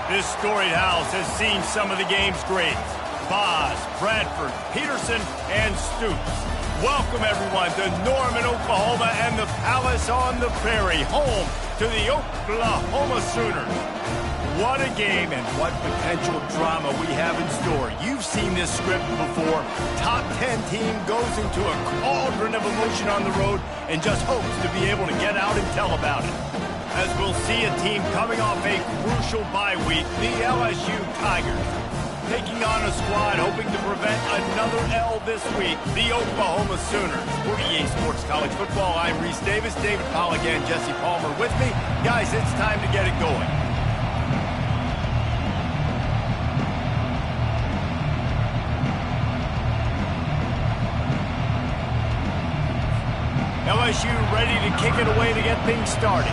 This storied house has seen some of the game's greats. Boz, Bradford, Peterson, and Stoops. Welcome, everyone, to Norman, Oklahoma, and the Palace on the Prairie, home to the Oklahoma Sooners. What a game and what potential drama we have in store. You've seen this script before. Top 10 team goes into a cauldron of emotion on the road and just hopes to be able to get out and tell about it. As we'll see a team coming off a crucial bye week, the LSU Tigers. Taking on a squad hoping to prevent another L this week, the Oklahoma Sooners. For EA Sports College Football, I'm Reese Davis, David Pollack, and Jesse Palmer with me. Guys, it's time to get it going. LSU ready to kick it away to get things started.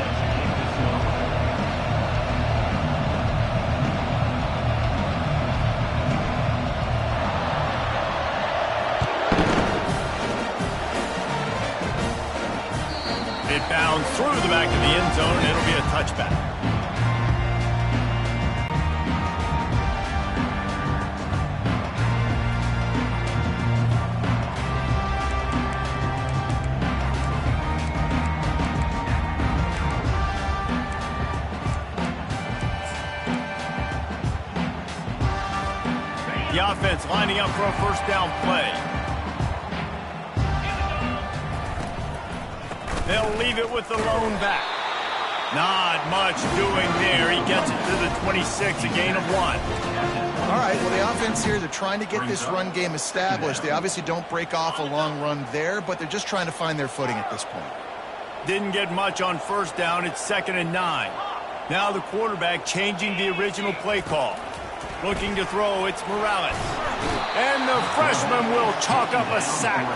It bounds through the back of the end zone, and it'll be a touchback. The offense lining up for a first down play. They'll leave it with the lone back. Not much doing there. He gets it to the 26, a gain of 1. All right, well, the offense here, they're trying to get this run game established. They obviously don't break off a long run there, but they're just trying to find their footing at this point. Didn't get much on first down. It's 2nd and 9. Now the quarterback changing the original play call. Looking to throw, it's Morales. And the freshman will chalk up a sack.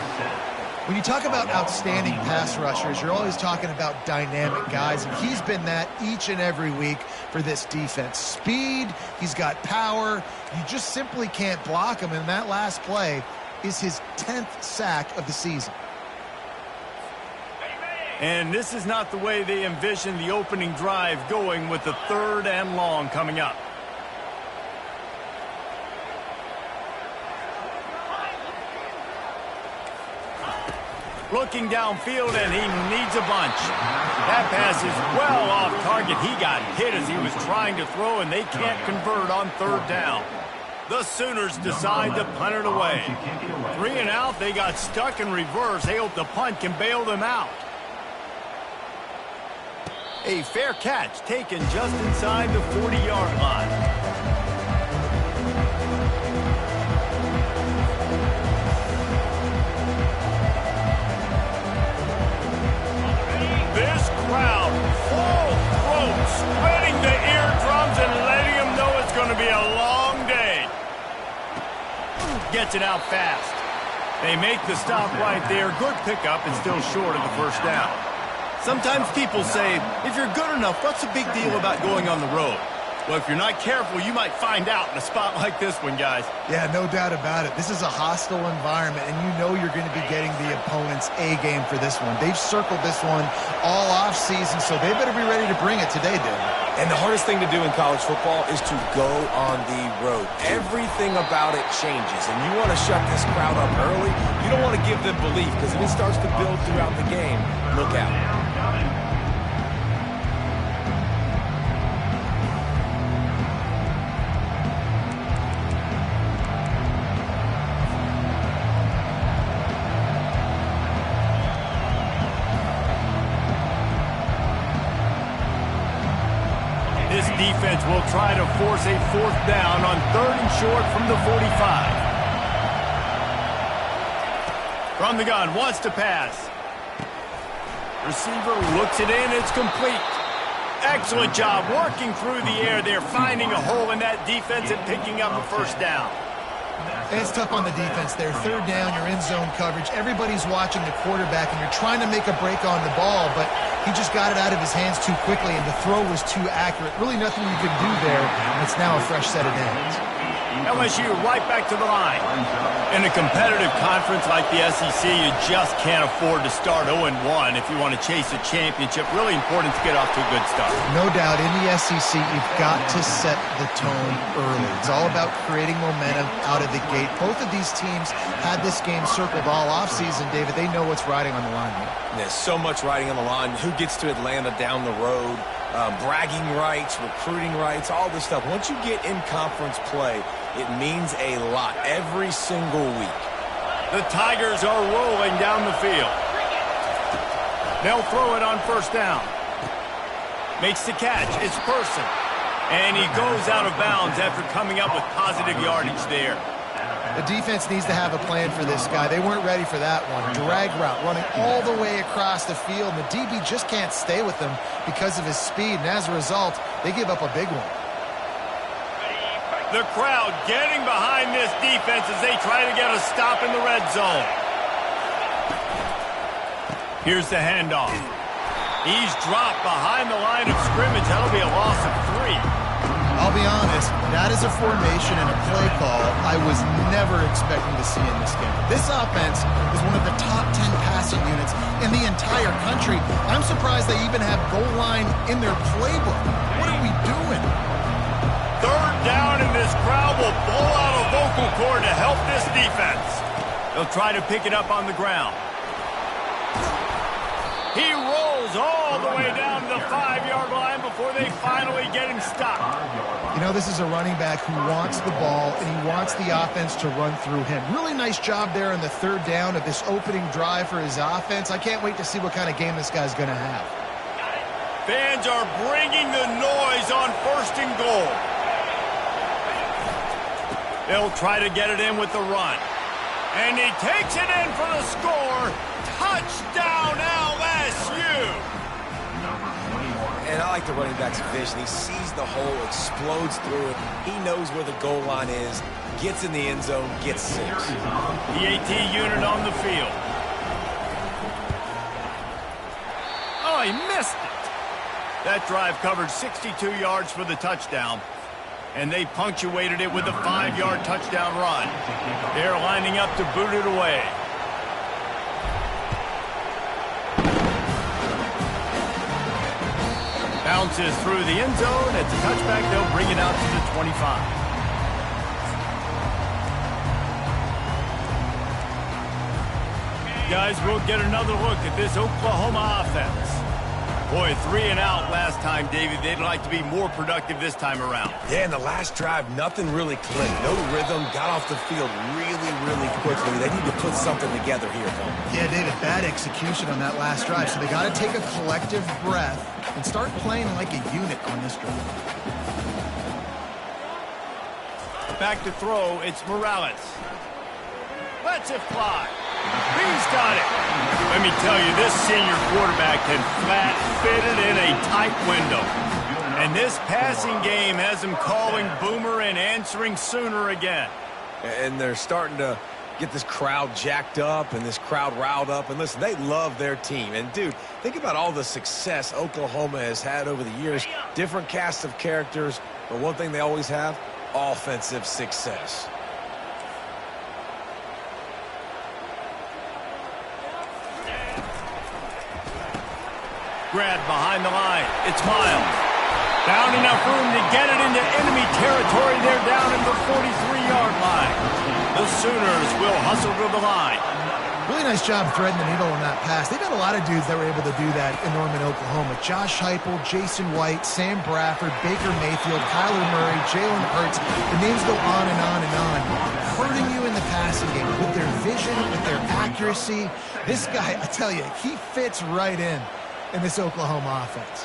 When you talk about outstanding pass rushers, you're always talking about dynamic guys, and he's been that each and every week for this defense. Speed, he's got power. You just simply can't block him, and that last play is his 10th sack of the season. And this is not the way they envisioned the opening drive going with the 3rd and long coming up. Looking downfield, and he needs a bunch. That pass is well off target. He got hit as he was trying to throw, and they can't convert on 3rd down. The Sooners decide to punt it away. 3 and out, they got stuck in reverse. They hope the punt can bail them out. A fair catch taken just inside the 40-yard line. This crowd, full throat, spreading the eardrums and letting them know it's going to be a long day. Gets it out fast. They make the stop right there. Good pickup and still short of the first down. Sometimes people say, if you're good enough, what's the big deal about going on the road? Well, if you're not careful, you might find out in a spot like this one, guys. Yeah, no doubt about it. This is a hostile environment, and you know you're going to be getting the opponent's A game for this one. They've circled this one all off season, so they better be ready to bring it today, Dave. And the hardest thing to do in college football is to go on the road. Everything about it changes, and you want to shut this crowd up early. You don't want to give them belief, because if it starts to build throughout the game, look out. This defense will try to force a 4th down on 3rd and short from the 45. From the gun, wants to pass. Receiver looks it in, it's complete. Excellent job working through the air there, finding a hole in that defense and picking up a first down. And it's tough on the defense there. 3rd down, you're in zone coverage. Everybody's watching the quarterback, and you're trying to make a break on the ball, but he just got it out of his hands too quickly, and the throw was too accurate. Really nothing you could do there, and it's now a fresh set of downs. LSU right back to the line. In a competitive conference like the SEC, you just can't afford to start 0-1 if you want to chase a championship. Really important to get off to a good start. No doubt, in the SEC, you've got to set the tone early. It's all about creating momentum out of the gate. Both of these teams had this game circled all offseason, David. They know what's riding on the line here. There's so much riding on the line. Who gets to Atlanta down the road? Bragging rights, recruiting rights, all this stuff. Once you get in conference play, it means a lot every single week. The Tigers are rolling down the field. They'll throw it on first down. Makes the catch. It's Person. And he goes out of bounds after coming up with positive yardage there. The defense needs to have a plan for this guy. They weren't ready for that one. Drag route running all the way across the field. And the DB just can't stay with him because of his speed. And as a result, they give up a big one. The crowd getting behind this defense as they try to get a stop in the red zone. Here's the handoff. He's dropped behind the line of scrimmage. That'll be a loss of 3. I'll be honest, that is a formation and a play call I was never expecting to see in this game. This offense is one of the top 10 passing units in the entire country. I'm surprised they even have goal line in their playbook. What are we doing? Third down, and this crowd will blow out a vocal cord to help this defense. They'll try to pick it up on the ground. He rolls all the way down to the 5-yard line before they finally get him stopped. You know, this is a running back who wants the ball, and he wants the offense to run through him. Really nice job there on the third down of this opening drive for his offense. I can't wait to see what kind of game this guy's going to have. Fans are bringing the noise on first and goal. They'll try to get it in with the run. And he takes it in for the score. Touchdown, LSU! And I like the running back's vision. He sees the hole, explodes through it. He knows where the goal line is, gets in the end zone, gets 6. The AT unit on the field. Oh, he missed it. That drive covered 62 yards for the touchdown. And they punctuated it with a 5-yard touchdown run. They're lining up to boot it away. Bounces through the end zone. It's a touchback. They'll bring it out to the 25. Guys, we'll get another look at this Oklahoma offense. Boy, 3 and out last time, David. They'd like to be more productive this time around. Yeah, in the last drive, nothing really clicked. No rhythm, got off the field really quickly. They need to put something together here, though. Yeah, David, bad execution on that last drive. So they got to take a collective breath and start playing like a unit on this drive. Back to throw, it's Morales. Lets it fly. He's got it. Let me tell you, this senior quarterback can flat fit it in a tight window. And this passing game has him calling Boomer and answering Sooner again. And they're starting to get this crowd jacked up and this crowd riled up. And listen, they love their team. And, dude, think about all the success Oklahoma has had over the years. Different cast of characters, but one thing they always have, offensive success. Grab behind the line. It's Miles. Found enough room to get it into enemy territory. They're down at the 43-yard line. The Sooners will hustle to the line. Really nice job threading the needle on that pass. They've got a lot of dudes that were able to do that in Norman, Oklahoma. Josh Heupel, Jason White, Sam Bradford, Baker Mayfield, Kyler Murray, Jalen Hurts. The names go on and on and on. Hurting you in the passing game with their vision, with their accuracy. This guy, I tell you, he fits right in this Oklahoma offense.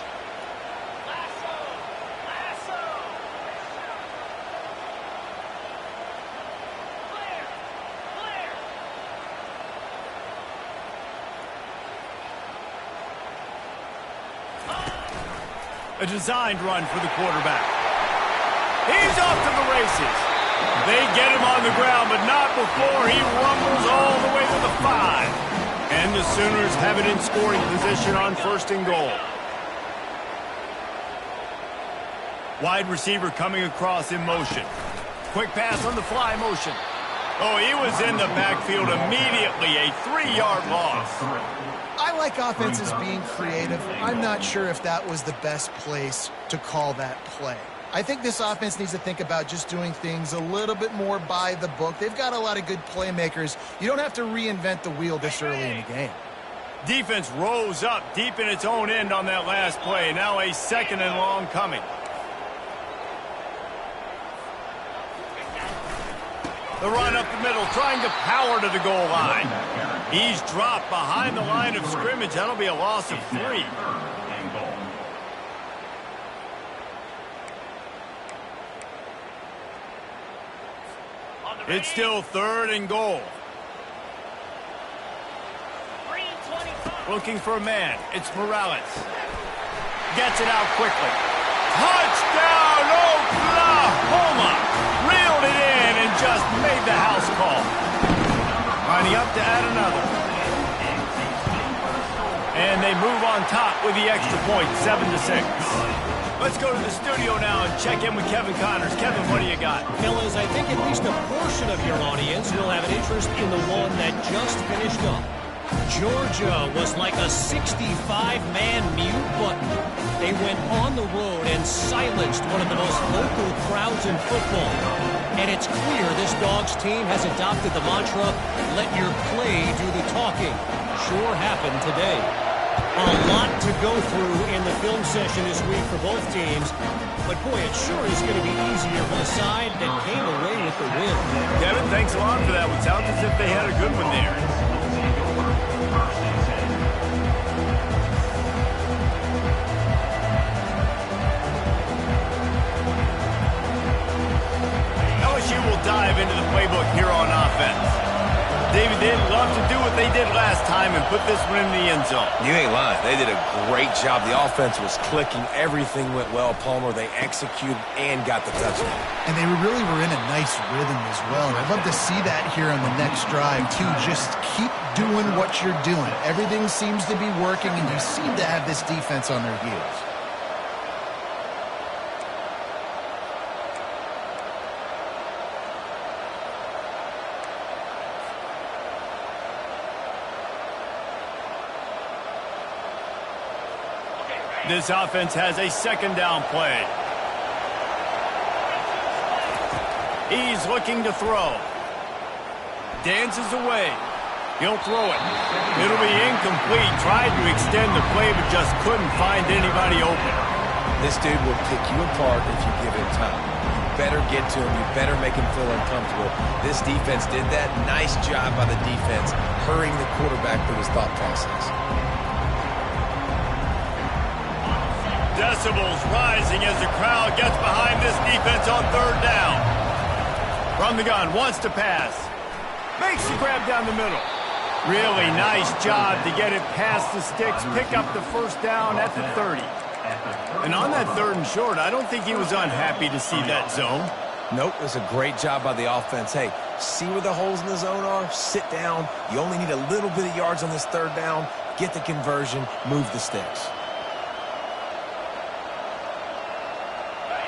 A designed run for the quarterback. He's off to the races. They get him on the ground, but not before he rumbles all the way to the 5. And the Sooners have it in scoring position on first and goal. Wide receiver coming across in motion. Quick pass on the fly motion. Oh, he was in the backfield immediately. A 3-yard loss. I like offenses being creative. I'm not sure if that was the best place to call that play. I think this offense needs to think about just doing things a little bit more by the book. They've got a lot of good playmakers. You don't have to reinvent the wheel this early in the game. Defense rose up deep in its own end on that last play. Now a 2nd and long coming. The run up the middle, trying to power to the goal line. He's dropped behind the line of scrimmage. That'll be a loss of 3. It's still 3rd and goal. Looking for a man. It's Morales. Gets it out quickly. Touchdown, Oklahoma! Reeled it in and just made the house call. Lining up to add another. And they move on top with the extra point, 7-6. Let's go to the studio now and check in with Kevin Connors. Kevin, what do you got? Fellas, I think at least a portion of your audience will have an interest in the one that just finished up. Georgia was like a 65-man mute button. They went on the road and silenced one of the most vocal crowds in football. And it's clear this Dogs team has adopted the mantra, let your play do the talking. Sure happened today. A lot to go through in the film session this week for both teams. But boy, it sure is going to be easier for the side that came away with the win. Kevin, thanks a lot for that. It sounds as if they had a good one there. LSU will dive into the playbook here on offense. David, they'd love to do what they did last time and put this one in the end zone. You ain't lying. They did a great job. The offense was clicking. Everything went well. Palmer, they executed and got the touchdown. And they really were in a nice rhythm as well. And I'd love to see that here on the next drive, too. Just keep doing what you're doing. Everything seems to be working, and you seem to have this defense on their heels. This offense has a 2nd down play. He's looking to throw. Dances away. He'll throw it. It'll be incomplete. Tried to extend the play, but just couldn't find anybody open. This dude will pick you apart if you give him time. You better get to him. You better make him feel uncomfortable. This defense did that. Nice job by the defense, hurrying the quarterback through his thought process. Decibels rising as the crowd gets behind this defense on 3rd down. From the gun, wants to pass. Makes the grab down the middle. Really nice job to get it past the sticks, pick up the 1st down at the 30. And on that 3rd and short, I don't think he was unhappy to see that zone. Nope, it was a great job by the offense. Hey, see where the holes in the zone are? Sit down. You only need a little bit of yards on this 3rd down. Get the conversion, move the sticks.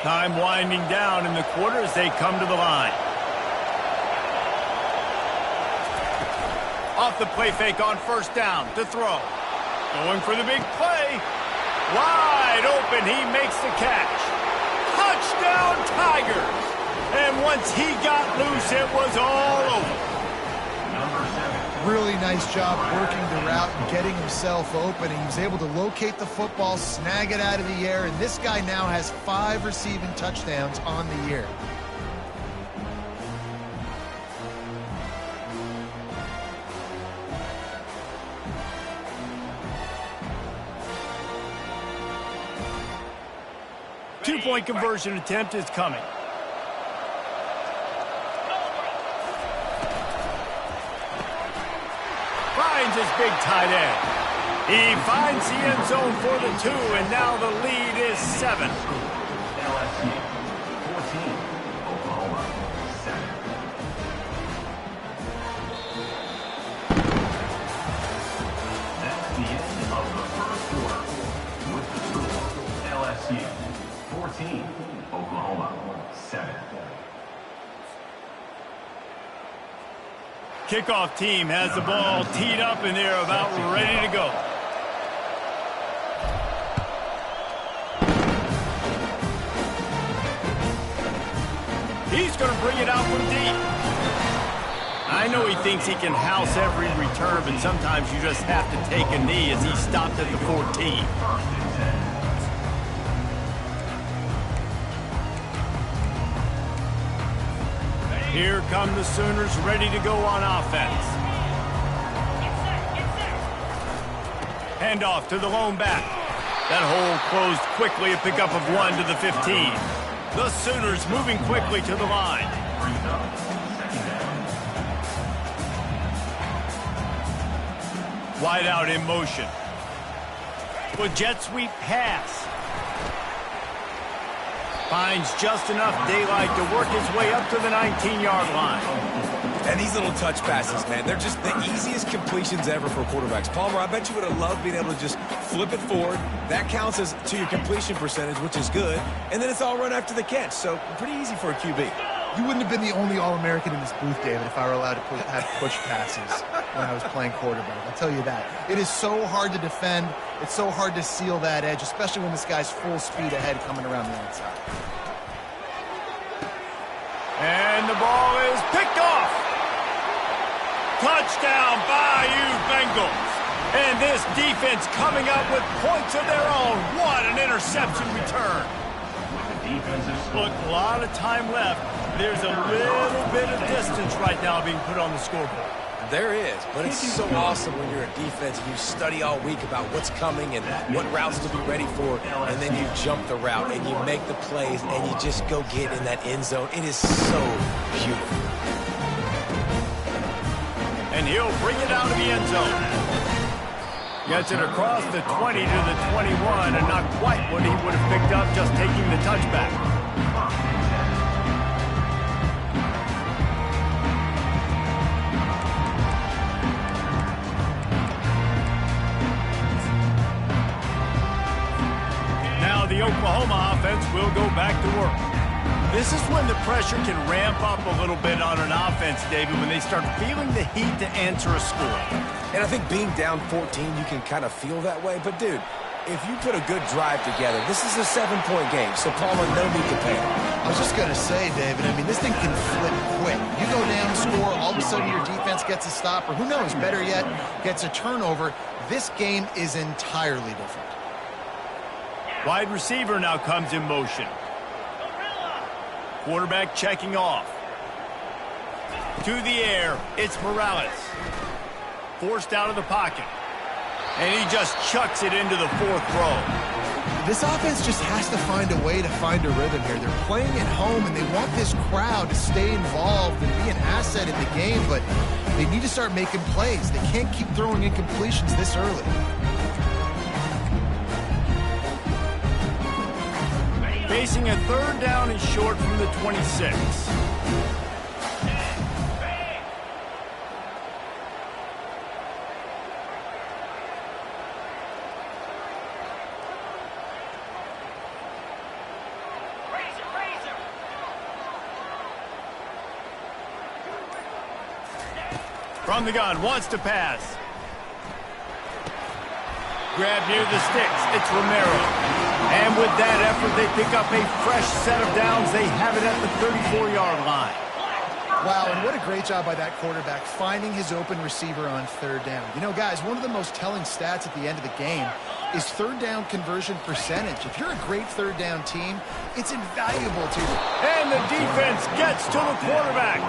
Time winding down in the quarter as they come to the line. Off the play fake on 1st down to throw. Going for the big play. Wide open, he makes the catch. Touchdown Tigers! And once he got loose, it was all over. Really nice job working the route and getting himself open. He was able to locate the football, snag it out of the air, and this guy now has 5 receiving touchdowns on the year. Two-point conversion attempt is coming. Finds his big tight end. He finds the end zone for the 2, and now the lead is 7. LSU 14, Oklahoma 7. That's the end of the 1st quarter. With the score, LSU 14, Oklahoma 7. kickoff team has the ball teed up and they're about ready to go. He's going to bring it out from deep. I know he thinks he can house every return, but sometimes you just have to take a knee as he stopped at the 14. Here come the Sooners ready to go on offense. Handoff to the lone back. That hole closed quickly, a pickup of 1 to the 15. The Sooners moving quickly to the line. Wide out in motion. With jet sweep pass. Finds just enough daylight to work his way up to the 19-yard line. And these little touch passes, man, they're just the easiest completions ever for quarterbacks. Palmer, I bet you would have loved being able to just flip it forward. That counts as to your completion percentage, which is good. And then it's all run after the catch, so pretty easy for a QB. You wouldn't have been the only All-American in this booth, David, if I were allowed to have push passes when I was playing quarterback. I'll tell you that. It is so hard to defend. It's so hard to seal that edge, especially when this guy's full speed ahead coming around the outside. And the ball is picked off. Touchdown, Bayou Bengals. And this defense coming up with points of their own. What an interception return. Look, a lot of time left. There's a little bit of distance right now being put on the scoreboard. There is, but it's so awesome when you're a defense and you study all week about what's coming and what routes to be ready for, and then you jump the route and you make the plays and you just go get in that end zone. It is so beautiful. And he'll bring it out of the end zone. Gets it across the 20 to the 21, and not quite what he would have picked up just taking the touchback. Now the Oklahoma offense will go back to work. This is when the pressure can ramp up a little bit on an offense, David, when they start feeling the heat to answer a score. And I think being down 14, you can kind of feel that way. But, dude, if you put a good drive together, this is a 7-point game, so Palmer, no need to panic. I was just going to say, David, I mean, this thing can flip quick. You go down, score, all of a sudden your defense gets a stop, or who knows, better yet, gets a turnover. This game is entirely different. Wide receiver now comes in motion. Quarterback checking off. To the air, it's Morales. Forced out of the pocket. And he just chucks it into the 4th row. This offense just has to find a way to find a rhythm here. They're playing at home, and they want this crowd to stay involved and be an asset in the game, but they need to start making plays. They can't keep throwing incompletions this early. Facing a 3rd down and short from the 26. From the gun, wants to pass. Grab near the sticks. It's Romero. And with that effort, they pick up a fresh set of downs. They have it at the 34-yard line. Wow, and what a great job by that quarterback, finding his open receiver on 3rd down. You know, guys, one of the most telling stats at the end of the game is 3rd down conversion percentage. If you're a great 3rd down team, it's invaluable to you. And the defense gets to the quarterback.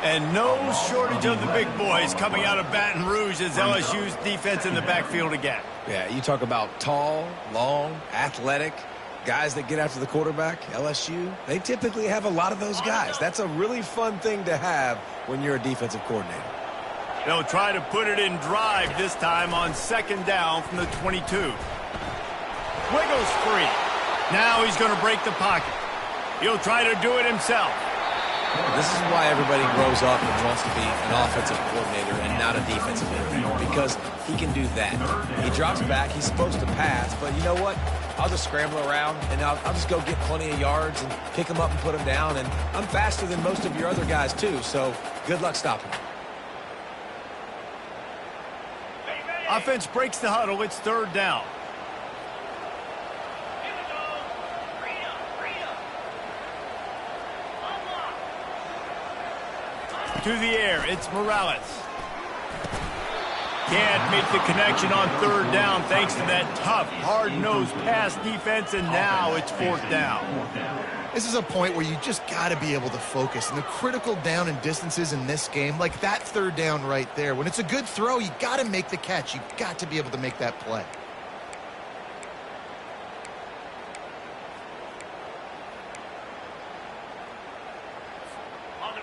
And no shortage of the big boys coming out of Baton Rouge as LSU's defense in the backfield again. Yeah, you talk about tall, long, athletic, guys that get after the quarterback, LSU, they typically have a lot of those guys. That's a really fun thing to have when you're a defensive coordinator. They'll try to put it in drive this time on 2nd down from the 22. Wiggles free. Now he's going to break the pocket. He'll try to do it himself. This is why everybody grows up and wants to be an offensive coordinator and not a defensive coordinator, because he can do that. He drops back. He's supposed to pass, but you know what? I'll just scramble around, and I'll just go get plenty of yards and pick them up and put them down, and I'm faster than most of your other guys, too, so good luck stopping him. Offense breaks the huddle. It's third down. To the air, it's Morales. Can't make the connection on third down thanks to that tough, hard-nosed pass defense, and now it's fourth down. This is a point where you just got to be able to focus. And the critical down and distances in this game, like that third down right there, when it's a good throw, you got to make the catch. You've got to be able to make that play.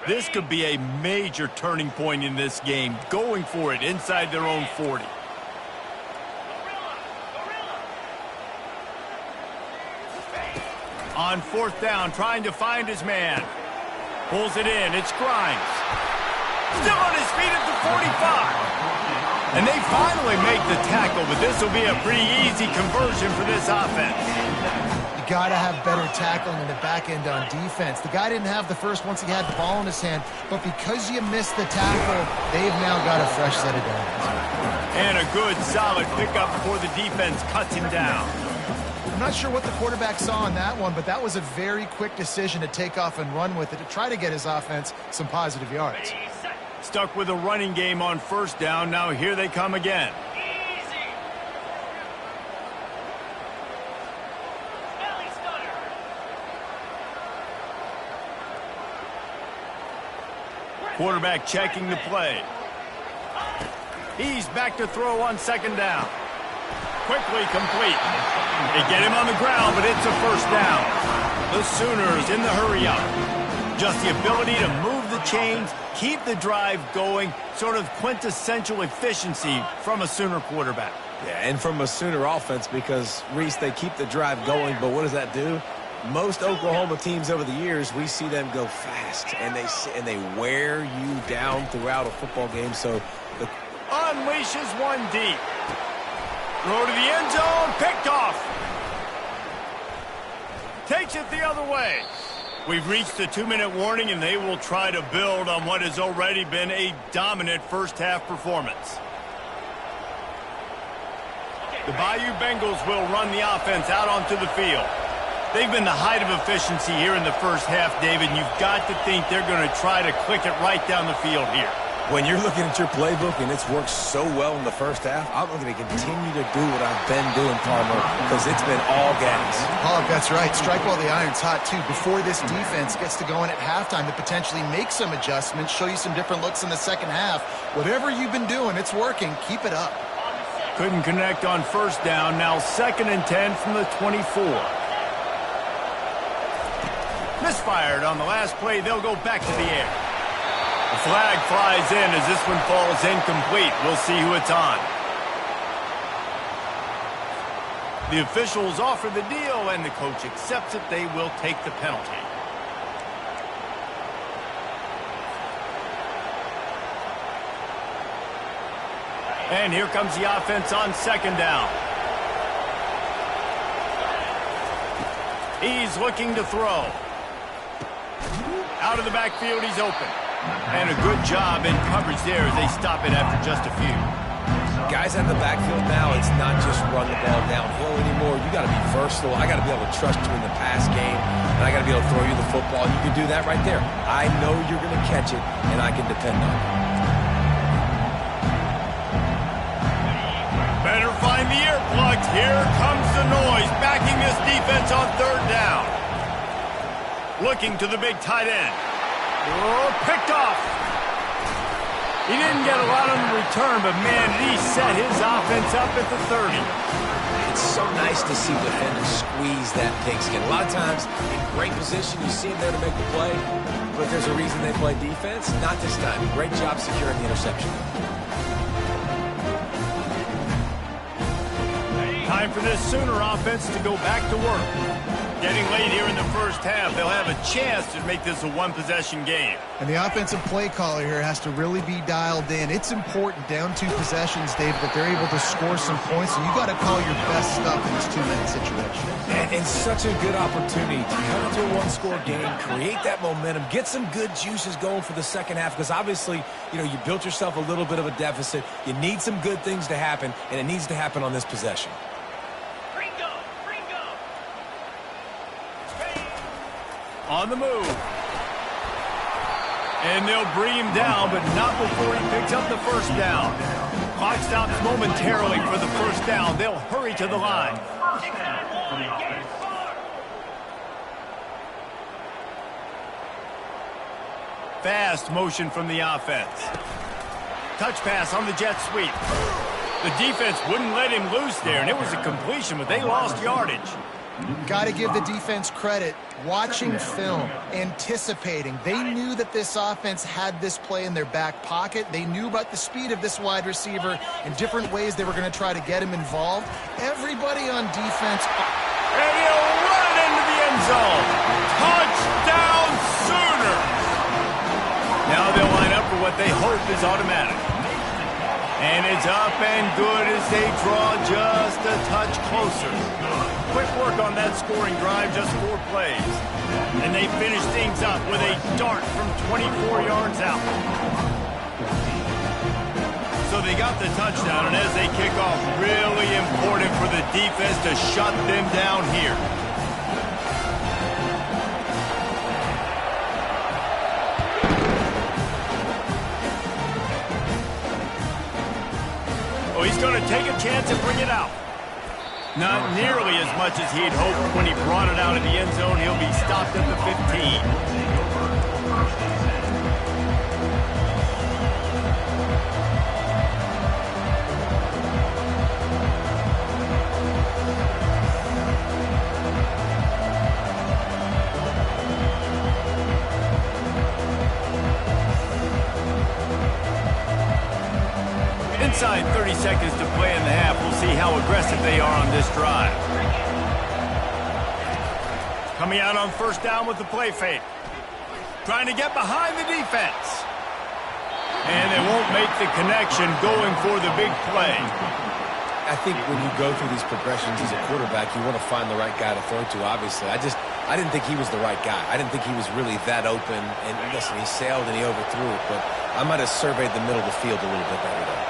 This could be a major turning point in this game, going for it inside their own 40. On fourth down, trying to find his man. Pulls it in, it's Grimes. Still on his feet at the 45. And they finally make the tackle, but this will be a pretty easy conversion for this offense. You got to have better tackling in the back end on defense. The guy didn't have the first once he had the ball in his hand, but because you missed the tackle, they've now got a fresh set of downs. And a good, solid pickup before the defense cuts him down. I'm not sure what the quarterback saw on that one, but that was a very quick decision to take off and run with it to try to get his offense some positive yards. Stuck with a running game on first down. Now here they come again. Quarterback checking the play. He's back to throw on second down. Quickly complete. They get him on the ground, but it's a first down. The Sooners in the hurry-up. Just the ability to move the chains, keep the drive going, sort of quintessential efficiency from a Sooner quarterback. Yeah, and from a Sooner offense because, Reese, they keep the drive going, but what does that do? Most Oklahoma teams over the years, we see them go fast, and they wear you down throughout a football game. So the unleashes one deep. Throw to the end zone, picked off. Takes it the other way. We've reached the 2-minute warning, and they will try to build on what has already been a dominant first-half performance. The Bayou Bengals will run the offense out onto the field. They've been the height of efficiency here in the first half, David. You've got to think they're going to try to click it right down the field here. When you're looking at your playbook and it's worked so well in the first half, I'm going to continue to do what I've been doing, Palmer, because it's been all gas. Oh, that's right. Strike while the iron's hot, too. Before this defense gets to go in at halftime to potentially make some adjustments, show you some different looks in the second half. Whatever you've been doing, it's working. Keep it up. Couldn't connect on first down. Now 2nd and 10 from the 24. Misfired on the last play. They'll go back to the air. The flag flies in as this one falls incomplete. We'll see who it's on. The officials offer the deal, and the coach accepts it. They will take the penalty. And here comes the offense on second down. He's looking to throw. Out of the backfield, he's open. And a good job in coverage there as they stop it after just a few. Guys out of the backfield now, it's not just run the ball downhill anymore. You got to be versatile. I got to be able to trust you in the pass game, and I got to be able to throw you the football. You can do that right there. I know you're going to catch it, and I can depend on it. Better find the earplugs. Here comes the noise, backing this defense on third down. Looking to the big tight end. Oh, picked off. He didn't get a lot on the return, but, man, he set his offense up at the 30. It's so nice to see defenders squeeze that pigskin. A lot of times, in great position, you see them there to make the play, but there's a reason they play defense. Not this time. Great job securing the interception. Time for this Sooner offense to go back to work. Getting late here in the first half, they'll have a chance to make this a one-possession game. And the offensive play caller here has to really be dialed in. It's important down 2 possessions, Dave, that they're able to score some points. So you got to call your best stuff in this 2-minute situation. And such a good opportunity to come into a one-score game, create that momentum, get some good juices going for the second half, because obviously, you know, you built yourself a little bit of a deficit. You need some good things to happen, and it needs to happen on this possession. On the move. And they'll bring him down, but not before he picks up the first down. Clock stops momentarily for the first down. They'll hurry to the line. Fast motion from the offense. Touch pass on the jet sweep. The defense wouldn't let him loose there, and it was a completion, but they lost yardage. Got to give the defense credit. Watching film, anticipating. They knew that this offense had this play in their back pocket. They knew about the speed of this wide receiver and different ways they were going to try to get him involved. Everybody on defense. And he'll run it into the end zone. Touchdown Sooner. Now they'll line up for what they hope is automatic. And it's up and good as they draw just a touch closer. Quick work on that scoring drive, just 4 plays. And they finish things up with a dart from 24 yards out. So they got the touchdown, and as they kick off, really important for the defense to shut them down here. Oh, he's going to take a chance and bring it out. Not nearly as much as he'd hoped when he brought it out of the end zone. He'll be stopped at the 15. Inside 30 seconds to play in the half. We'll see how aggressive they are on this drive. Coming out on first down with the play fake. Trying to get behind the defense. And they won't make the connection going for the big play. I think when you go through these progressions as a quarterback, you want to find the right guy to throw to, obviously. I didn't think he was the right guy. I didn't think he was really that open. And listen, he sailed and he overthrew it, but I might have surveyed the middle of the field a little bit better there.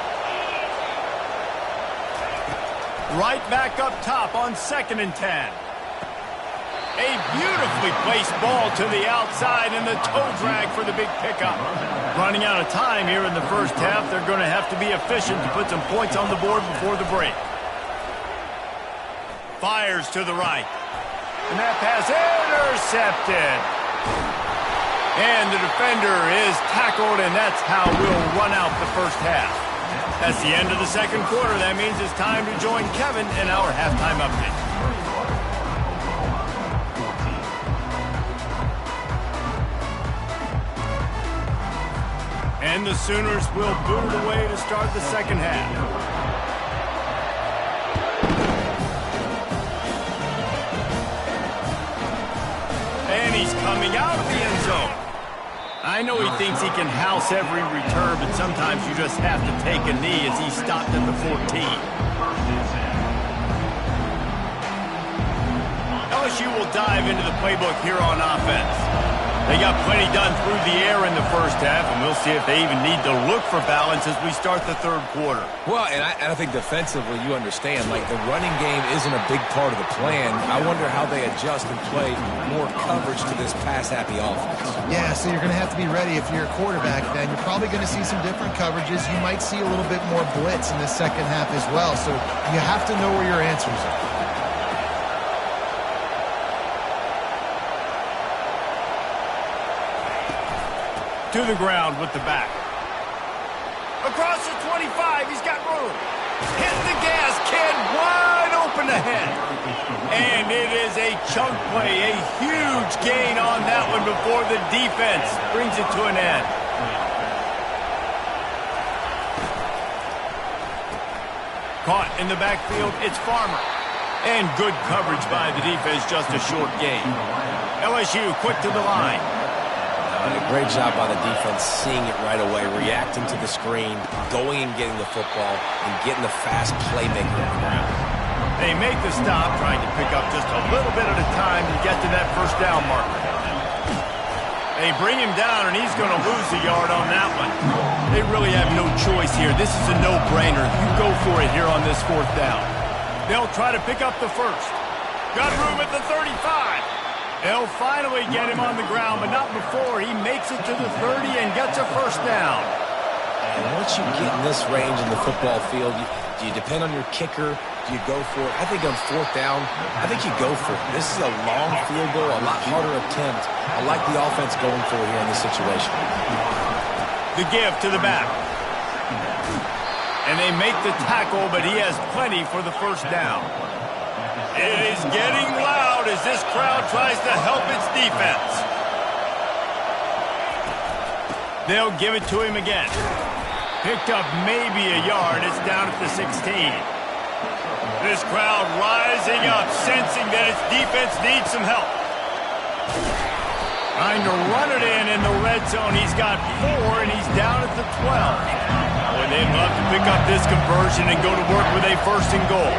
Right back up top on 2nd and 10. A beautifully placed ball to the outside and the toe drag for the big pickup. Running out of time here in the first half. They're going to have to be efficient to put some points on the board before the break. Fires to the right. And that pass intercepted. And the defender is tackled, and that's how we'll run out the first half. That's the end of the second quarter. That means it's time to join Kevin in our halftime update. And the Sooners will boot it away to start the second half. And he's coming out of the end zone. I know he thinks he can house every return, but sometimes you just have to take a knee as he stopped at the 14. LSU will dive into the playbook here on offense. They got plenty done through the air in the first half, and we'll see if they even need to look for balance as we start the third quarter. Well, and I think defensively, you understand, like the running game isn't a big part of the plan. I wonder how they adjust and play more coverage to this pass-happy offense. Yeah, so you're going to have to be ready if you're a quarterback then. You're probably going to see some different coverages. You might see a little bit more blitz in the second half as well, so you have to know where your answers are. To the ground with the back. Across the 25, he's got room. Hit the gas, kid, wide open ahead. And it is a chunk play, a huge gain on that one before the defense brings it to an end. Caught in the backfield, it's Farmer. And good coverage by the defense, just a short gain. LSU quick to the line. And a great job by the defense seeing it right away, reacting to the screen, going and getting the football, and getting the fast playmaker on the ground. They make the stop, trying to pick up just a little bit at a time to get to that first down marker. They bring him down, and he's going to lose a yard on that one. They really have no choice here. This is a no-brainer. You go for it here on this fourth down. They'll try to pick up the first. Got room at the 35. They'll finally get him on the ground, but not before he makes it to the 30 and gets a first down. And once you get in this range in the football field, do you depend on your kicker? Do you go for it? I think on fourth down, I think you go for it. This is a long field goal, a lot harder attempt. I like the offense going for it here in this situation. The give to the back. And they make the tackle, but he has plenty for the first down. It is getting loud as this crowd tries to help its defense. They'll give it to him again. Picked up maybe a yard. It's down at the 16. This crowd rising up, sensing that its defense needs some help. Trying to run it in the red zone. He's got 4, and he's down at the 12. Boy, they'd love to pick up this conversion and go to work with a first and goal.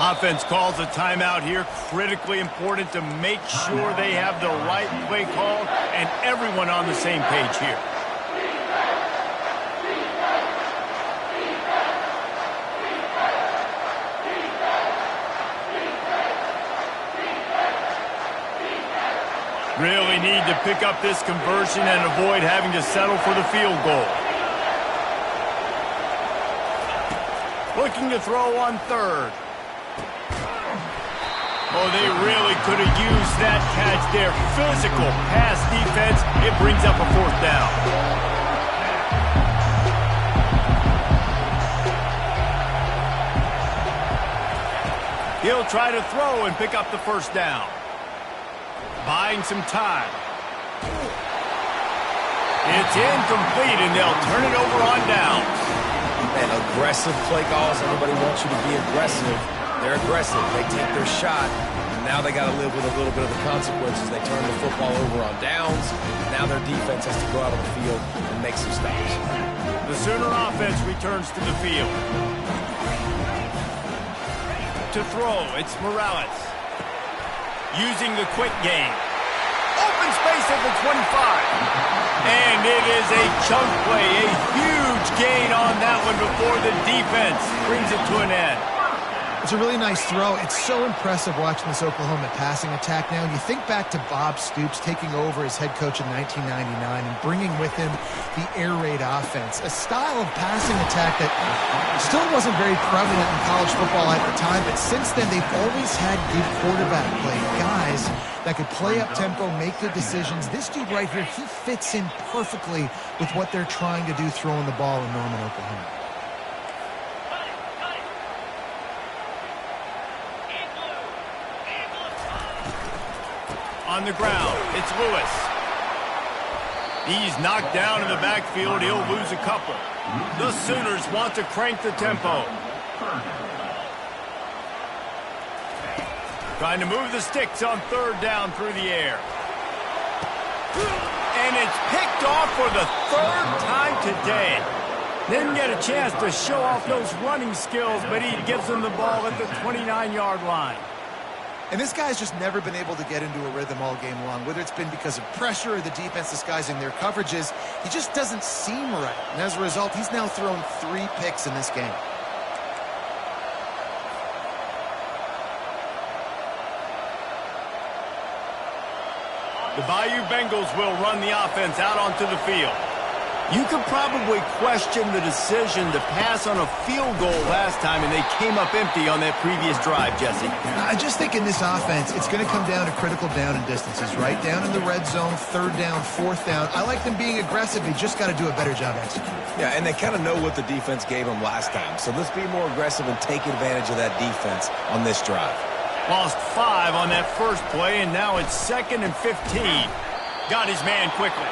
Offense calls a timeout here. Critically important to make sure they have the right play call and everyone on the same page here. Really need to pick up this conversion and avoid having to settle for the field goal. Looking to throw on third. Oh, they really could have used that catch there. Physical pass defense. It brings up a fourth down. He'll try to throw and pick up the first down. Buying some time. It's incomplete, and they'll turn it over on downs. And aggressive play calls. Everybody wants you to be aggressive. They're aggressive. They take their shot, and now they got to live with a little bit of the consequences. They turn the football over on downs. Now their defense has to go out on the field and make some stops. The Sooner offense returns to the field. To throw, it's Morales. Using the quick game. Open space at the 25. And it is a chunk play, a huge gain on that one before the defense brings it to an end. It's a really nice throw. It's so impressive watching this Oklahoma passing attack now. And you think back to Bob Stoops taking over as head coach in 1999 and bringing with him the air raid offense, a style of passing attack that still wasn't very prevalent in college football at the time, but since then they've always had good quarterback play, guys that could play up tempo, make good decisions. This dude right here, he fits in perfectly with what they're trying to do throwing the ball in Norman, Oklahoma. On the ground, it's Lewis. He's knocked down in the backfield. He'll lose a couple. The Sooners want to crank the tempo. Trying to move the sticks on third down through the air. And it's picked off for the third time today. Didn't get a chance to show off those running skills, but he gives them the ball at the 29-yard line. And this guy's just never been able to get into a rhythm all game long, whether it's been because of pressure or the defense disguising their coverages. He just doesn't seem right. And as a result, he's now thrown 3 picks in this game. The Bayou Bengals will run the offense out onto the field. You could probably question the decision to pass on a field goal last time, and they came up empty on that previous drive, Jesse. I just think in this offense, it's going to come down to critical down and distances, right? Down in the red zone, third down, fourth down. I like them being aggressive. They just got to do a better job executing. Yeah, and they kind of know what the defense gave them last time. So let's be more aggressive and take advantage of that defense on this drive. Lost 5 on that first play, and now it's 2nd and 15. Got his man quickly.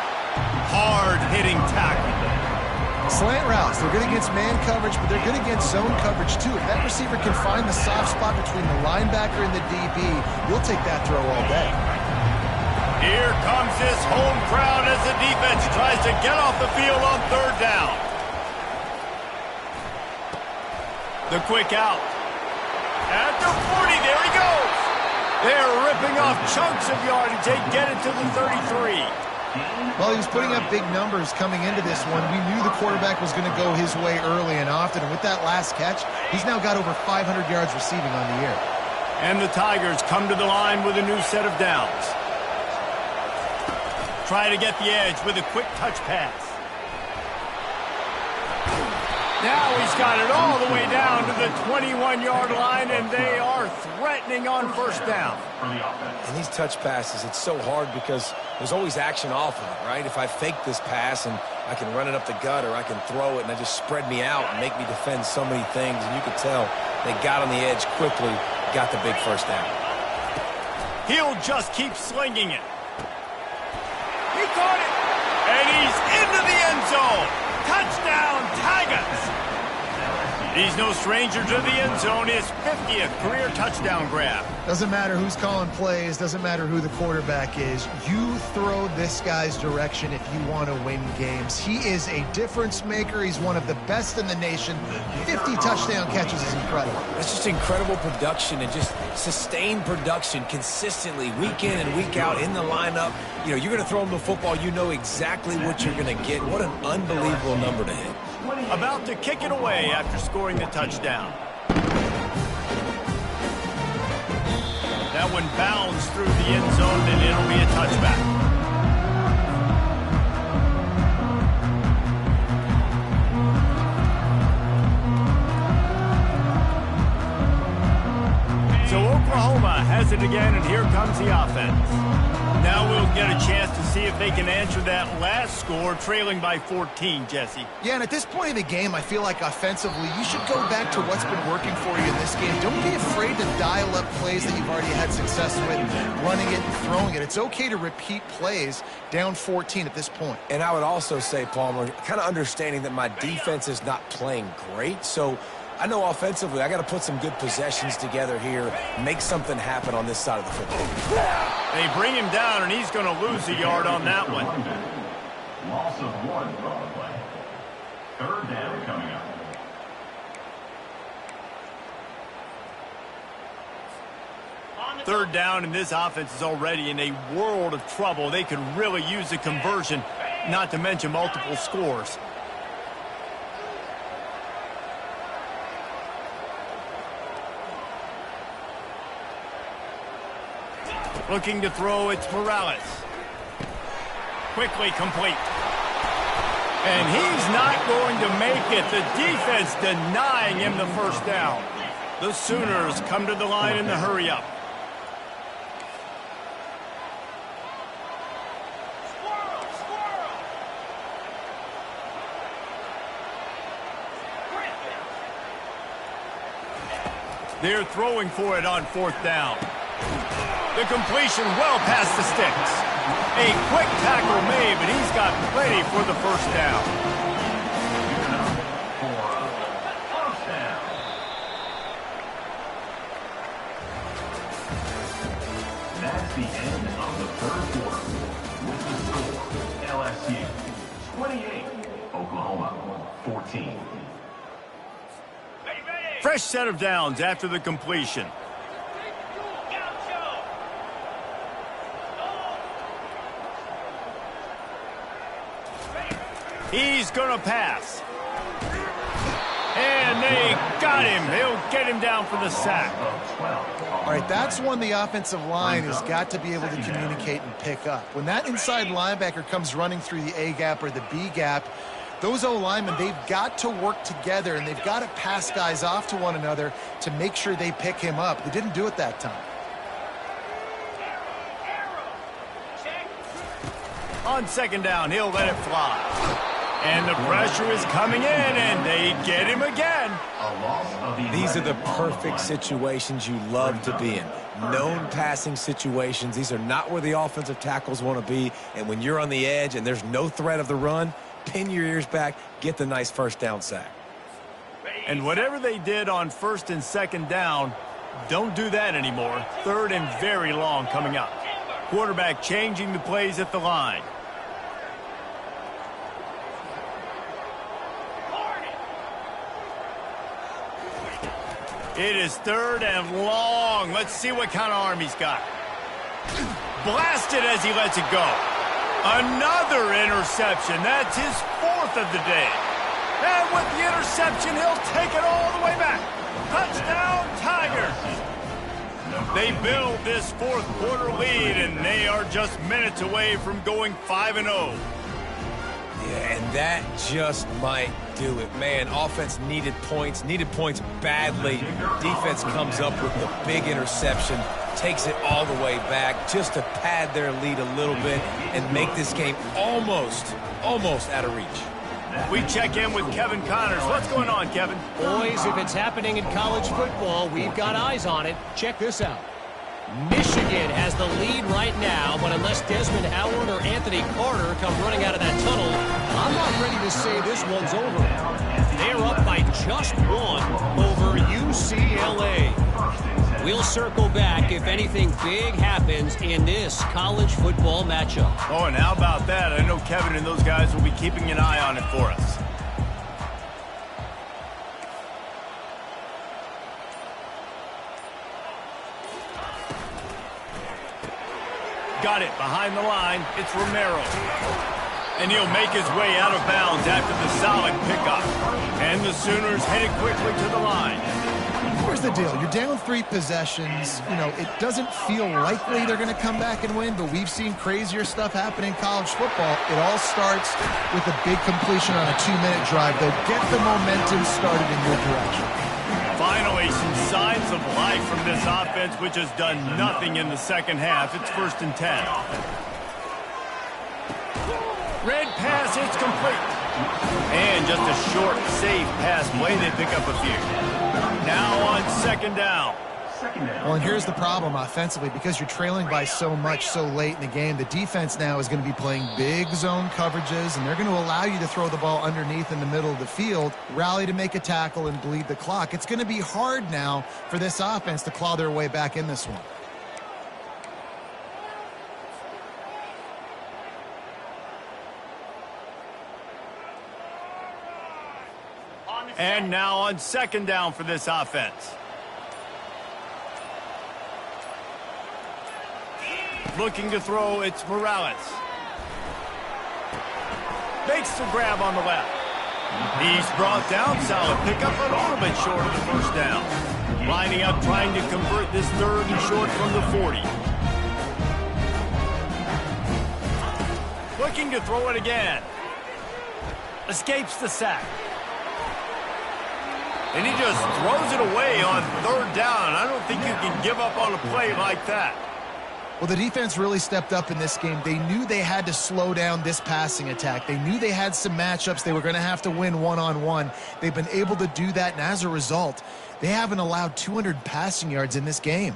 Hard-hitting tackle. Slant routes, they're good against man coverage, but they're good against zone coverage too. If that receiver can find the soft spot between the linebacker and the DB, you'll take that throw all day. Here comes this home crowd as the defense tries to get off the field on third down. The quick out. At the 40, there he goes. They're ripping off chunks of yardage. They get it to the 33. Well, he was putting up big numbers coming into this one. We knew the quarterback was going to go his way early and often, and with that last catch, he's now got over 500 yards receiving on the year. And the Tigers come to the line with a new set of downs. Try to get the edge with a quick touch pass. Now he's got it all the way down to the 21-yard line, and they are threatening on first down. And these touch passes, it's so hard because there's always action off of it, right? If I fake this pass and I can run it up the gut or I can throw it and they just spread me out and make me defend so many things, and you could tell they got on the edge quickly, got the big first down. He'll just keep slinging it. He caught it, and he's into the end zone. Touchdown, Tigers! He's no stranger to the end zone. His 50th career touchdown grab. Doesn't matter who's calling plays, doesn't matter who the quarterback is. You throw this guy's direction if you want to win games. He is a difference maker. He's one of the best in the nation. 50 touchdown catches is incredible. It's just incredible production and just sustained production consistently week in and week out in the lineup. You know, you're going to throw him the football, you know exactly what you're going to get. What an unbelievable number to hit. About to kick it away after scoring the touchdown. That one bounds through the end zone, and it'll be a touchback. So Oklahoma has it again, and here comes the offense. Now we'll get a chance to see if they can answer that last score, trailing by 14, Jesse. Yeah, and at this point in the game, I feel like offensively, you should go back to what's been working for you in this game. Don't be afraid to dial up plays that you've already had success with, running it and throwing it. It's okay to repeat plays down 14 at this point. And I would also say, Palmer, kind of understanding that my defense is not playing great, so I know offensively I got to put some good possessions together here, make something happen on this side of the football. They bring him down, and he's going to lose a yard on that one. Loss of 1 on the play. Third down coming up. Third down, and this offense is already in a world of trouble. They could really use a conversion, not to mention multiple scores. Looking to throw, it's Morales. Quickly complete. And he's not going to make it. The defense denying him the first down. The Sooners come to the line in the hurry-up. They're throwing for it on fourth down. The completion well past the sticks. A quick tackle made, but he's got plenty for the first down. That's the end of the third quarter. With the score, LSU 28, Oklahoma 14. Fresh set of downs after the completion. He's going to pass. And they Got him. He'll get him down for the sack. All right, that's one the offensive line has got to be able to communicate and pick up. When that inside linebacker comes running through the A gap or the B gap, those O-linemen, they've got to work together, and they've got to pass guys off to one another to make sure they pick him up. They didn't do it that time. On second down, he'll let it fly. And the pressure is coming in, and they get him again. These are the perfect situations you love to be in. Known passing situations. These are not where the offensive tackles want to be. And when you're on the edge and there's no threat of the run, pin your ears back, get the nice first down sack. And whatever they did on first and second down, don't do that anymore. Third and very long coming up. Quarterback changing the plays at the line. It is third and long. Let's see what kind of arm he's got. Blasted as he lets it go. Another interception. That's his fourth of the day. And with the interception, he'll take it all the way back. Touchdown, Tigers. They build this fourth quarter lead, and they are just minutes away from going 5-0. Yeah, and that just might do it. Man, offense needed points badly. Defense comes up with the big interception, takes it all the way back just to pad their lead a little bit and make this game almost out of reach. We check in with Kevin Connors. What's going on, Kevin? Boys, if it's happening in college football, we've got eyes on it. Check this out. Michigan has the lead right now, but unless Desmond Howard or Anthony Carter come running out of that tunnel, I'm not ready to say this one's over. They're up by just one over UCLA. We'll circle back if anything big happens in this college football matchup. Oh, and how about that? I know Kevin and those guys will be keeping an eye on it for us. Got it behind the line. It's Romero. And he'll make his way out of bounds after the solid pickup. And the Sooners headed quickly to the line. Here's the deal. You're down 3 possessions. You know, it doesn't feel likely they're going to come back and win, but we've seen crazier stuff happen in college football. It all starts with a big completion on a 2-minute drive. They'll get the momentum started in your direction. Finally, some signs of life from this offense, which has done nothing in the second half. It's 1st and 10. Red pass, it's complete. And just a short, safe pass play. They pick up a few. Now on second down. Well, and here's the problem offensively. Because you're trailing by so much so late in the game, the defense now is going to be playing big zone coverages, and they're going to allow you to throw the ball underneath in the middle of the field, rally to make a tackle, and bleed the clock. It's going to be hard now for this offense to claw their way back in this one. And now on second down for this offense. Looking to throw, it's Morales. Makes the grab on the left. He's brought down, solid pickup, a little bit short of the first down. Lining up, trying to convert this 3rd and short from the 40. Looking to throw it again. Escapes the sack. And he just throws it away on 3rd down. I don't think you can give up on a play like that. Well, the defense really stepped up in this game. They knew they had to slow down this passing attack. They knew they had some matchups they were going to have to win one-on-one. They've been able to do that, and as a result, they haven't allowed 200 passing yards in this game.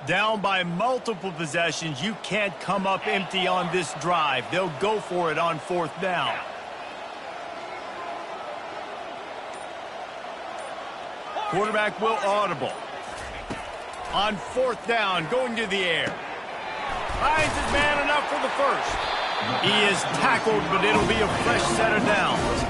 Down by multiple possessions, you can't come up empty on this drive. They'll go for it on 4th down. Quarterback will audible. On 4th down, going to the air. Finds his man enough for the first. He is tackled, but it'll be a fresh set of downs.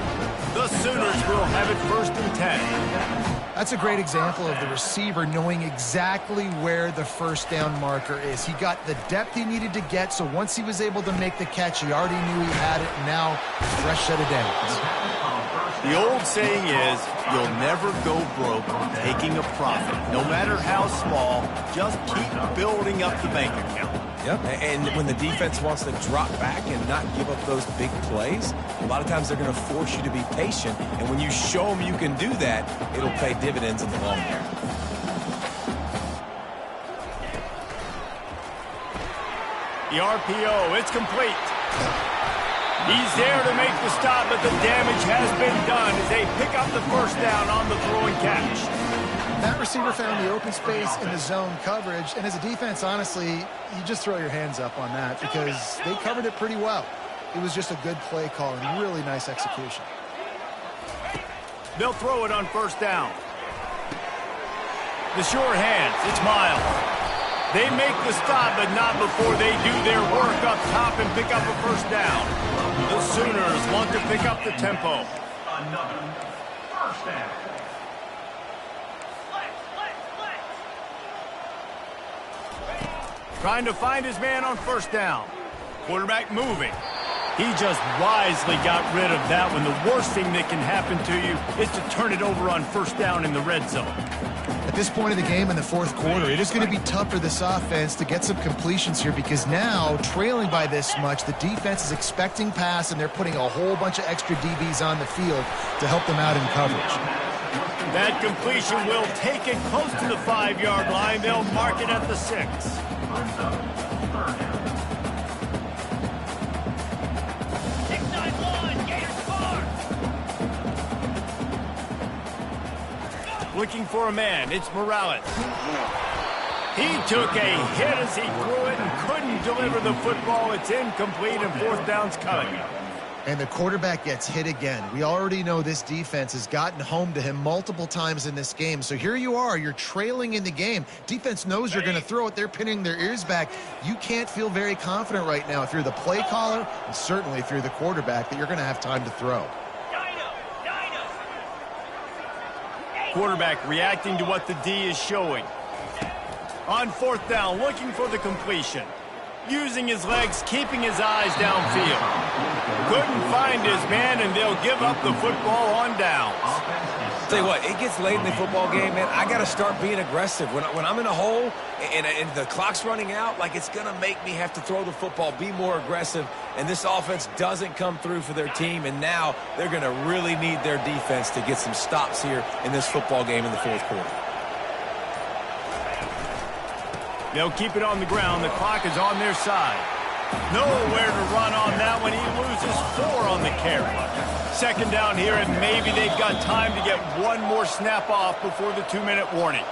The Sooners will have it 1st and 10. That's a great example of the receiver knowing exactly where the first down marker is. He got the depth he needed to get, so once he was able to make the catch, he already knew he had it, and now fresh set of downs. The old saying is, you'll never go broke taking a profit. No matter how small, just keep building up the bank account. Yep, and when the defense wants to drop back and not give up those big plays, a lot of times they're going to force you to be patient, and when you show them you can do that, it'll pay dividends in the long term. The RPO, it's complete. He's there to make the stop, but the damage has been done as they pick up the first down on the throw and catch. That receiver found the open space in the zone coverage, and as a defense, honestly, you just throw your hands up on that because they covered it pretty well. It was just a good play call and really nice execution. They'll throw it on first down. The sure hands, it's Miles. They make the stop, but not before they do their work up top and pick up a first down. The Sooners want to pick up the tempo. Another first down. Trying to find his man on first down. Quarterback moving. He just wisely got rid of that one. The worst thing that can happen to you is to turn it over on first down in the red zone. At this point of the game in the fourth quarter, it is going to be tough for this offense to get some completions here because now, trailing by this much, the defense is expecting pass, and they're putting a whole bunch of extra DBs on the field to help them out in coverage. That completion will take it close to the 5-yard line. They'll mark it at the 6. Looking for a man, it's Morales. He took a hit as he threw it and couldn't deliver the football. It's incomplete and fourth down's coming. And the quarterback gets hit again. We already know this defense has gotten home to him multiple times in this game. So here you are, you're trailing in the game. Defense knows you're going to throw it. They're pinning their ears back. You can't feel very confident right now if you're the play caller, and certainly if you're the quarterback, that you're going to have time to throw. Quarterback reacting to what the D is showing. On fourth down, looking for the completion. Using his legs, keeping his eyes downfield. Couldn't find his man, and they'll give up the football on downs. Tell you what, it gets late in the football game, man. I got to start being aggressive. When I'm in a hole and the clock's running out, like, it's going to make me have to throw the football, be more aggressive, and this offense doesn't come through for their team, and now they're going to really need their defense to get some stops here in this football game in the fourth quarter. They'll keep it on the ground. The clock is on their side. Nowhere to run on that one. He loses 4 on the carry. Second down here, and maybe they've got time to get one more snap off before the 2-minute warning.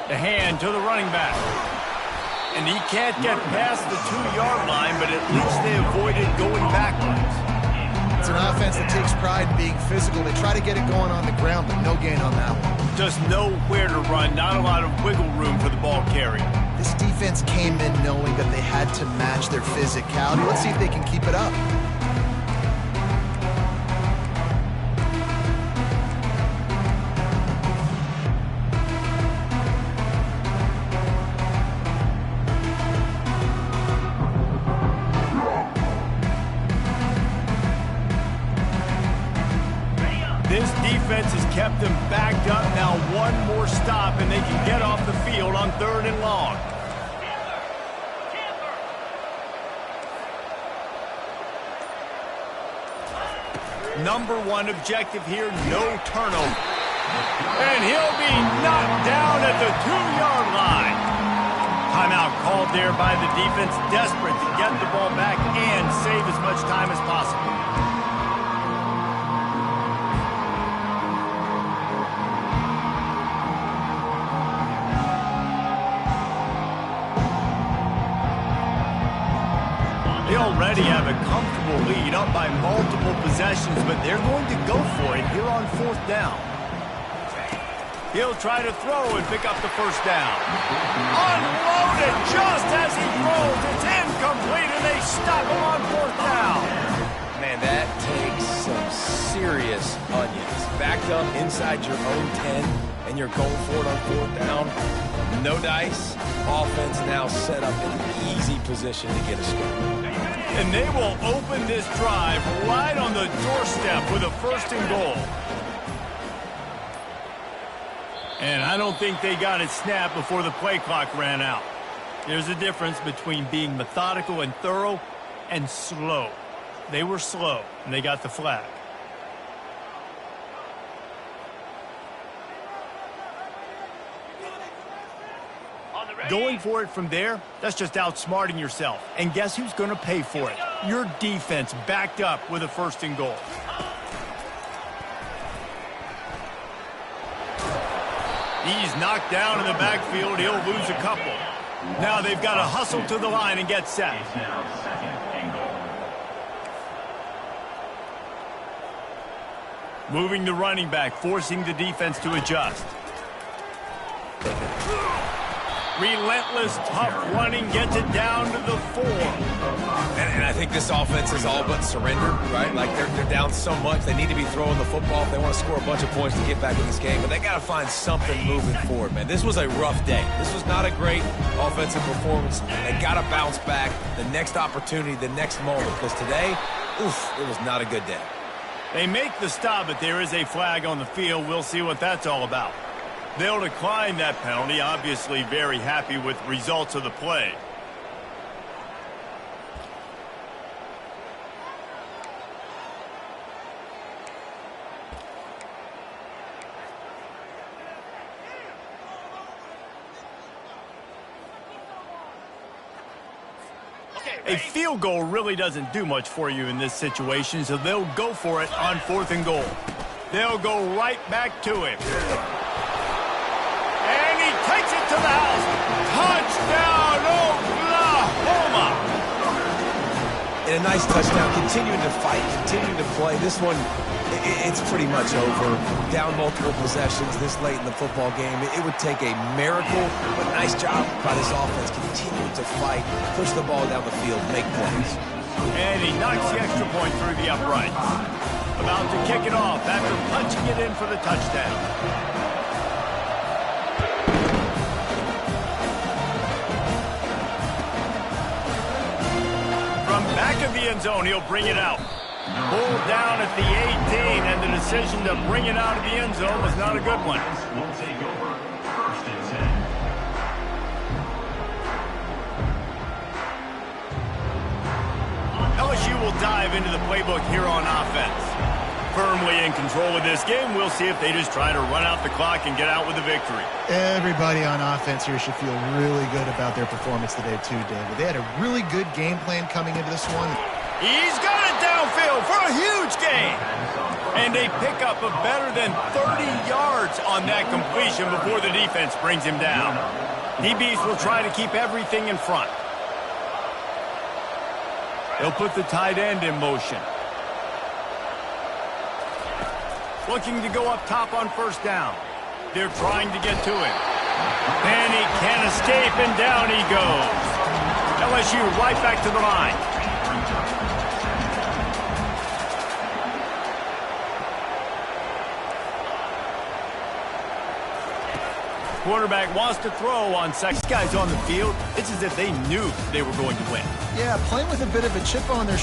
The hand to the running back. And he can't get past the 2-yard line, but at least they avoided going backwards. It's an offense that takes pride in being physical. They try to get it going on the ground, but no gain on that one. Just nowhere to run, not a lot of wiggle room for the ball carrier. This defense came in knowing that they had to match their physicality. Let's see if they can keep it up. This defense has kept them backed up. Now one more stop, and they can get off the field on 3rd and long. Number 1 objective here, no turnover. And he'll be knocked down at the 2-yard line. Timeout called there by the defense, desperate to get the ball back and save as much time as possible. already have a comfortable lead up by multiple possessions, but they're going to go for it here on 4th down. He'll try to throw and pick up the first down. Unloaded just as he throws. It's incomplete, and they stop him on 4th down. Man, that takes some serious onions. Backed up inside your own 10, and you're going for it on 4th down. No dice. Offense now set up in an easy position to get a score. And they will open this drive right on the doorstep with a 1st and goal. And I don't think they got it snapped before the play clock ran out. There's a difference between being methodical and thorough and slow. They were slow, and they got the flag. Going for it from there, that's just outsmarting yourself. And guess who's going to pay for it? Your defense backed up with a 1st and goal. He's knocked down in the backfield. He'll lose a couple. Now they've got to hustle to the line and get set. Moving the running back, forcing the defense to adjust. Relentless, tough running gets it down to the 4. And I think this offense is all but surrendered, right? Like, they're down so much, they need to be throwing the football if they want to score a bunch of points to get back in this game. But they got to find something moving forward, man. This was a rough day. This was not a great offensive performance. They got to bounce back the next opportunity, the next moment. Because today, oof, it was not a good day. They make the stop, but there is a flag on the field. We'll see what that's all about. They'll decline that penalty, obviously very happy with results of the play. A field goal really doesn't do much for you in this situation, so they'll go for it on 4th and goal. They'll go right back to him. And he takes it to the house. Touchdown, Oklahoma! And a nice touchdown, continuing to fight, continuing to play. This one, it's pretty much over. Down multiple possessions this late in the football game. It would take a miracle, but nice job by this offense. Continuing to fight, push the ball down the field, make plays. And he knocks the extra point through the uprights. About to kick it off after punching it in for the touchdown. Back of the end zone, he'll bring it out. Pulled down at the 18, and the decision to bring it out of the end zone was not a good one. Will take over 1st and 10. LSU will dive into the playbook here on offense. Firmly in control of this game. We'll see if they just try to run out the clock and get out with a victory. Everybody on offense here should feel really good about their performance today too, David. They had a really good game plan coming into this one. He's got it downfield for a huge gain. And they pick up a better than 30 yards on that completion before the defense brings him down. DBs will try to keep everything in front. They'll put the tight end in motion. Looking to go up top on 1st down. They're trying to get to him. And he can't escape, and down he goes. LSU right back to the line. Quarterback wants to throw on second. These guys on the field, it's as if they knew they were going to win. Yeah, playing with a bit of a chip on their shoulder.